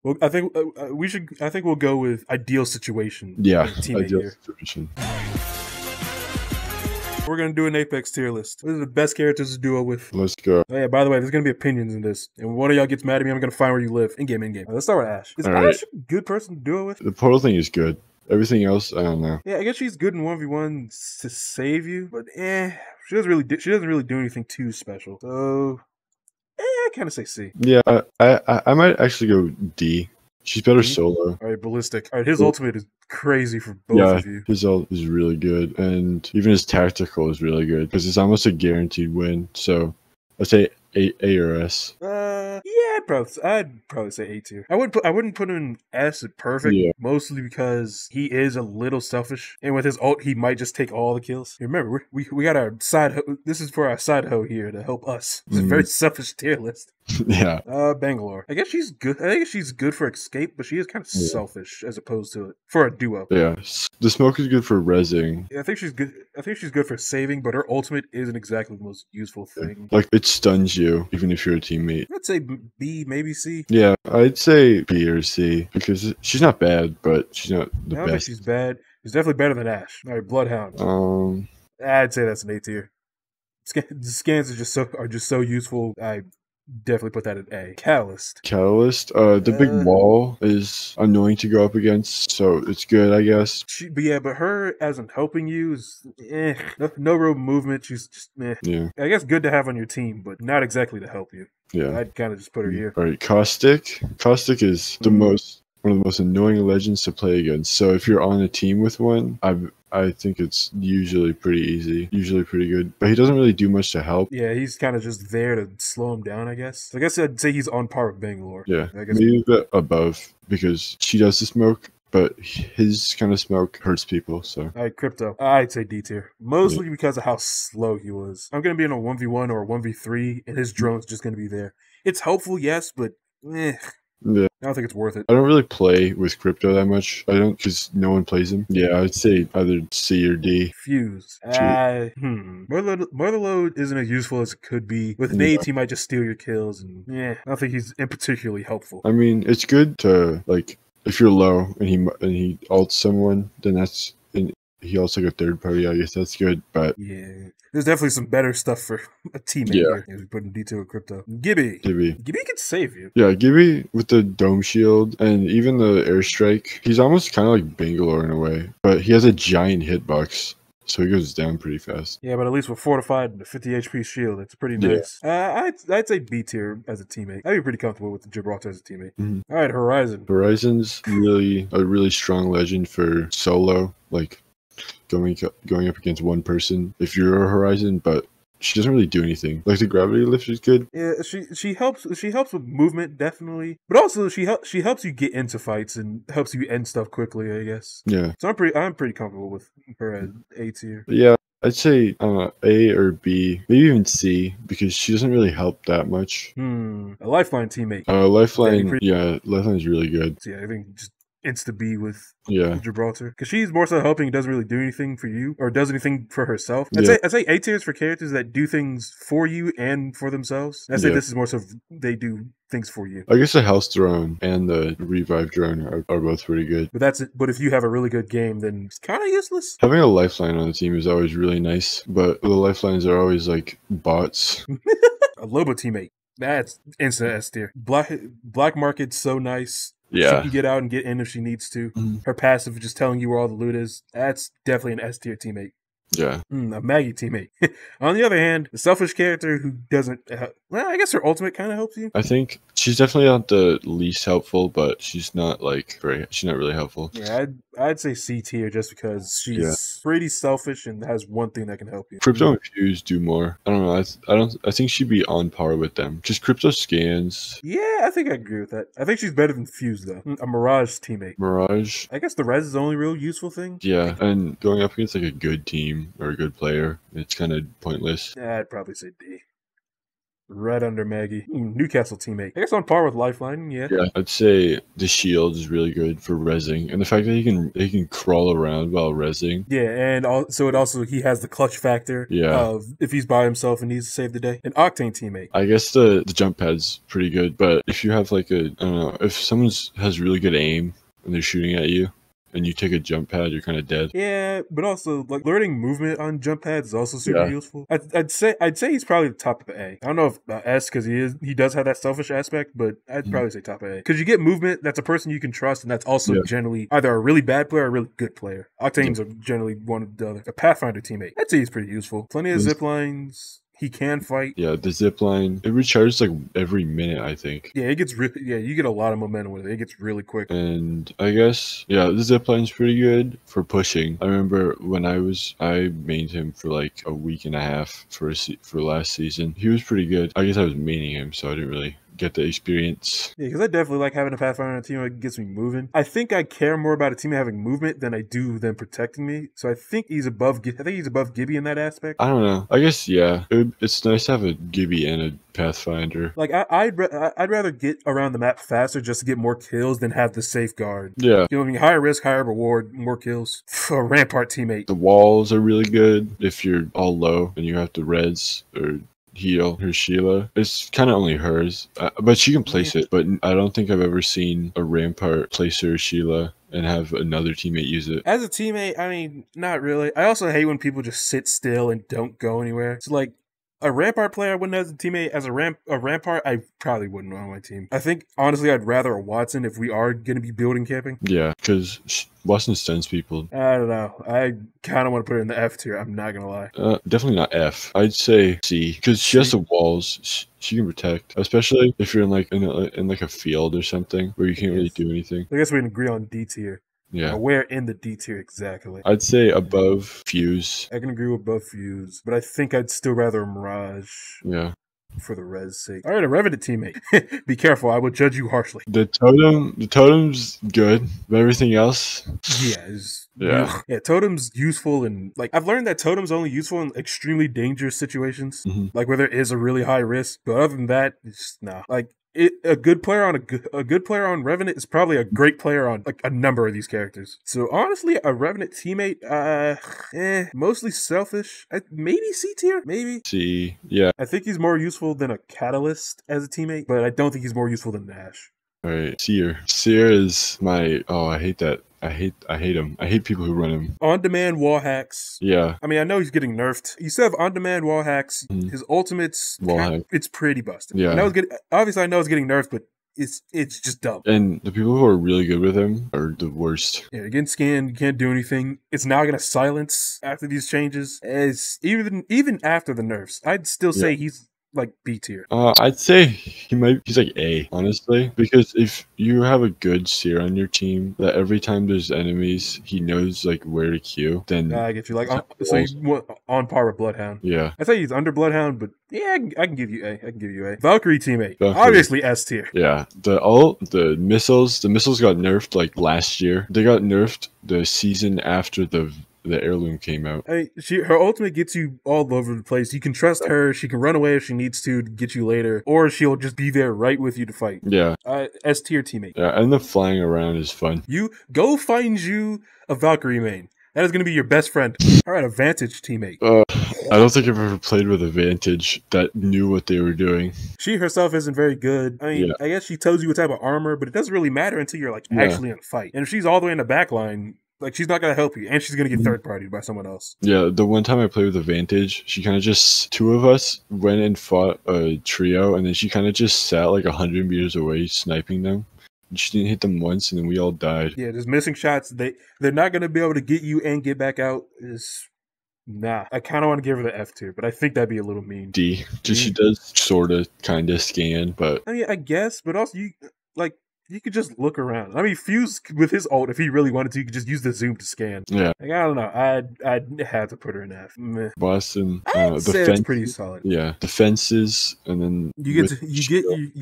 Well, I think we should. I think we'll go with ideal situation. Yeah, As a teammate ideal here. situation. We're gonna do an Apex tier list. What are the best characters to duo with? Let's go. Oh yeah, by the way, there's gonna be opinions in this, and one of y'all gets mad at me, I'm gonna find where you live. In game. Let's start with Ash. Is All right. Ash a good person to duo with? The portal thing is good. Everything else, I don't know. Yeah, I guess she's good in 1v1 to save you, but she doesn't really do anything too special. So I kind of say C. Yeah, I might actually go D. She's better D? solo. All right, ballistic. All right, his Cool. ultimate is crazy for both Yeah, of you. his ult is really good, and even his tactical is really good because it's almost a guaranteed win. So I'd say A or S. Yeah, I'd probably say A tier. I wouldn't put him in S at perfect, Yeah. mostly because he is a little selfish, and with his ult, he might just take all the kills. Remember, we got our side. This is for our side hoe here to help us. It's a very selfish tier list. Yeah. Bangalore. I guess she's good. I think she's good for escape, but she is kind of Yeah. selfish as opposed to for a duo. Yeah. The smoke is good for rezzing. Yeah, I think she's good. I think she's good for saving, but her ultimate isn't exactly the most useful thing. Like it stuns you even if you're a teammate. I'd say B, maybe C. Yeah, I'd say B or C because she's not bad, but she's not the I don't think best. she's bad. She's definitely better than Ash. All right, Bloodhound. I'd say that's an A tier. The scans are just so useful. I definitely put that at A. Catalyst. The big wall is annoying to go up against, so it's good, I guess. But her as in helping you is no real movement. She's just Yeah. I guess good to have on your team, but not exactly to help you. Yeah. I'd kind of just put her here. All right, Caustic. Caustic is one of the most annoying legends to play against. So if you're on a team with one, I think it's usually pretty easy, usually pretty good. But he doesn't really do much to help. Yeah, he's kind of just there to slow him down, I guess. I guess I'd say he's on par with Bangalore. Yeah, I guess maybe a bit above because she does the smoke, but his kind of smoke hurts people. So all right, Crypto. I'd say D tier, mostly because of how slow he was. I'm gonna be in a 1v1 or a 1v3, and his drone's just gonna be there. It's helpful, yes, but yeah. I don't think it's worth it. I don't really play with Crypto that much. I don't because no one plays him. Yeah, I'd say either C or D. Fuse. Motherload isn't as useful as it could be. With nades, he might just steal your kills, and I don't think he's particularly helpful. I mean, it's good to like if you're low and he ults someone, then that's and he ults like a third party. I guess that's good, but yeah. There's definitely some better stuff for a teammate here. We put in D2 with Crypto. Gibby can save you. Yeah, Gibby with the dome shield and even the airstrike, he's almost kind of like Bangalore in a way, but he has a giant hitbox, so he goes down pretty fast. Yeah, but at least we're fortified and a 50 HP shield. It's pretty nice. I'd say B tier as a teammate. I'd be pretty comfortable with Gibraltar as a teammate. All right, Horizon. Horizon's really a really strong legend for solo, like going up against one person if you're a Horizon, but she doesn't really do anything. Like the gravity lift is good. Yeah, she helps with movement definitely, but also she helps you get into fights and helps you end stuff quickly, I guess. Yeah. So I'm pretty comfortable with her at A tier. Yeah, I'd say A or B, maybe even C, because she doesn't really help that much. A Lifeline teammate. Lifeline is really good. So yeah, I think just insta B with Gibraltar, because she's more so helping, doesn't really do anything for you or does anything for herself. I'd say A tier is for characters that do things for you and for themselves. I'd say this is more so they do things for you. I guess the health drone and the revive drone are both pretty good. But that's it. But if you have a really good game, then it's kind of useless. Having a lifeline on the team is always really nice, but the lifelines are always like bots. A Loba teammate. That's instant S tier. Black Market's so nice. Yeah. She can get out and get in if she needs to. Her passive just telling you where all the loot is. That's definitely an S tier teammate. Yeah. A Maggie teammate. On the other hand, the selfish character who doesn't... I guess her ultimate kind of helps you. I think she's definitely not the least helpful, but she's not she's not really helpful. Yeah, I'd say C tier just because she's pretty selfish and has one thing that can help you. Crypto and Fuse do more. I don't know. I think she'd be on par with them. Just Crypto scans. Yeah, I think I agree with that. I think she's better than Fuse though. A Mirage teammate. Mirage. I guess the res is the only real useful thing. Yeah, and going up against like a good team or a good player, it's kind of pointless. Yeah, I'd probably say D. Right under Maggie. Newcastle teammate. I guess on par with Lifeline, yeah. Yeah, I'd say the shield is really good for rezzing, and the fact that he can crawl around while rezzing. Yeah, and also he has the clutch factor of if he's by himself and needs to save the day. An Octane teammate. I guess the jump pad's pretty good, but if you have like I don't know, if someone has really good aim and they're shooting at you, and you take a jump pad, you're kind of dead. Yeah, but also like learning movement on jump pads is also super useful. I'd say he's probably the top of A. I don't know if S because he does have that selfish aspect, but I'd probably say top of A because you get movement. That's a person you can trust, and that's also generally either a really bad player or a really good player. Octanes are generally one of the other. A Pathfinder teammate. I'd say he's pretty useful. Plenty of zip lines. He can fight. Yeah, the zip line, it recharges like every minute, I think. Yeah, it gets you get a lot of momentum with it. It gets really quick. And I guess, the zip line's pretty good for pushing. I remember when I mained him for like a week and a half for last season. He was pretty good. I guess I was maining him, so I didn't really get the experience. Yeah, because I definitely like having a Pathfinder on a team that gets me moving. I think I care more about a team having movement than I do them protecting me. So I think he's above Gibby in that aspect. I don't know. I guess it's nice to have a Gibby and a Pathfinder. Like I'd rather get around the map faster just to get more kills than have the safeguard. Yeah, you know what I mean. Higher risk, higher reward, more kills. A Rampart teammate. The walls are really good if you're all low and you have to res or heal her Sheila. It's kind of only hers, but she can place it. But I don't think I've ever seen a Rampart place her Sheila and have another teammate use it. As a teammate, I mean, not really. I also hate when people just sit still and don't go anywhere. It's like a Rampart player I wouldn't have as a teammate. As a Rampart, I probably wouldn't want on my team. I think, honestly, I'd rather a Watson if we are going to be building camping. Yeah, because Watson stuns people. I don't know. I kind of want to put her in the F tier. I'm not going to lie. Definitely not F. I'd say C, because she has the walls. She can protect, especially if you're in like a field or something where you can't really do anything. I guess we can agree on D tier. Yeah. Where in the D tier exactly? I'd say above Fuse. I can agree with above Fuse, but I think I'd still rather a Mirage. Yeah. For the res sake. All right, a Revenant teammate. Be careful, I will judge you harshly. The totem's good, but everything else. Yeah, totem's useful, and like I've learned that totem's only useful in extremely dangerous situations, like where there is a really high risk. But other than that, it's nah. Like a good player on Revenant is probably a great player on like a number of these characters. So honestly, a Revenant teammate, mostly selfish. Maybe C tier, maybe C. Yeah, I think he's more useful than a Catalyst as a teammate, but I don't think he's more useful than Nash. All right, Seer. Seer is my. Oh, I hate that. I hate him. I hate people who run him. On-demand wall hacks. Yeah. I mean, I know he's getting nerfed. You still have on-demand wall hacks. His ultimate's it's pretty busted. Yeah. Obviously, I know it's getting nerfed, but it's just dumb. And the people who are really good with him are the worst. Yeah, you're getting scanned. You can't do anything. It's now going to silence after these changes. Even after the nerfs, I'd still say he's like B tier. I'd say he's like A, honestly, because if you have a good Seer on your team that every time there's enemies he knows like where to queue, then I get you. Like so you on par with Bloodhound. Yeah, I say he's under Bloodhound, but yeah, I can give you A. Valkyrie teammate, obviously S tier. Yeah, the missiles got nerfed like last year. They got nerfed the season after the heirloom came out. Her ultimate gets you all over the place. You can trust her. She can run away if she needs to get you later, or she'll just be there right with you to fight. Yeah. S tier teammate. Yeah, and the flying around is fun. You go find you a Valkyrie main. That is going to be your best friend. All right, a Vantage teammate. I don't think I've ever played with a Vantage that knew what they were doing. She herself isn't very good. I mean, I guess she tells you what type of armor, but it doesn't really matter until you're like actually in a fight. And if she's all the way in the back line, like, she's not going to help you, and she's going to get third-partied by someone else. Yeah, the one time I played with a Vantage, she kind of two of us went and fought a trio, and then she kind of just sat like 100 meters away sniping them. And she didn't hit them once, and then we all died. Yeah, just missing shots. They're not going to be able to get you and get back out. Nah. I kind of want to give her the F tier, but I think that'd be a little mean. D. Just she does sort of kind of scan, but... I mean, I guess, but also You could just look around. I mean, Fuse with his ult, if he really wanted to, he could just use the zoom to scan. Yeah. Like, I don't know. I'd have to put her in F. Meh. Boston, I'd say defense, it's pretty solid. Yeah, defenses, and then you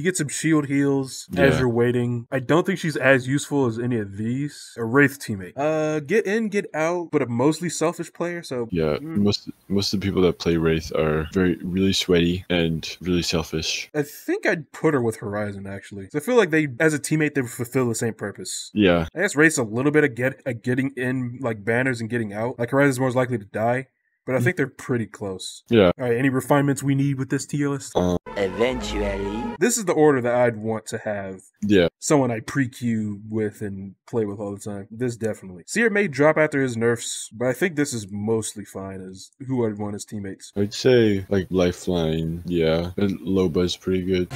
get some shield heals as you're waiting. I don't think she's as useful as any of these. A Wraith teammate. Get in, get out, but a mostly selfish player. So yeah, most of the people that play Wraith are really sweaty and really selfish. I think I'd put her with Horizon actually. So I feel like they, as a teammate, they fulfill the same purpose. Yeah, I guess Wraith's a little bit of getting in like banners and getting out. Like Horizon's more likely to die. But I think they're pretty close. Yeah. All right, any refinements we need with this tier list? Eventually. This is the order that I'd want to have. Yeah. Someone I pre-queue with and play with all the time. This definitely. Seer may drop after his nerfs, but I think this is mostly fine as who I'd want as teammates. I'd say like Lifeline, yeah. And Loba's pretty good.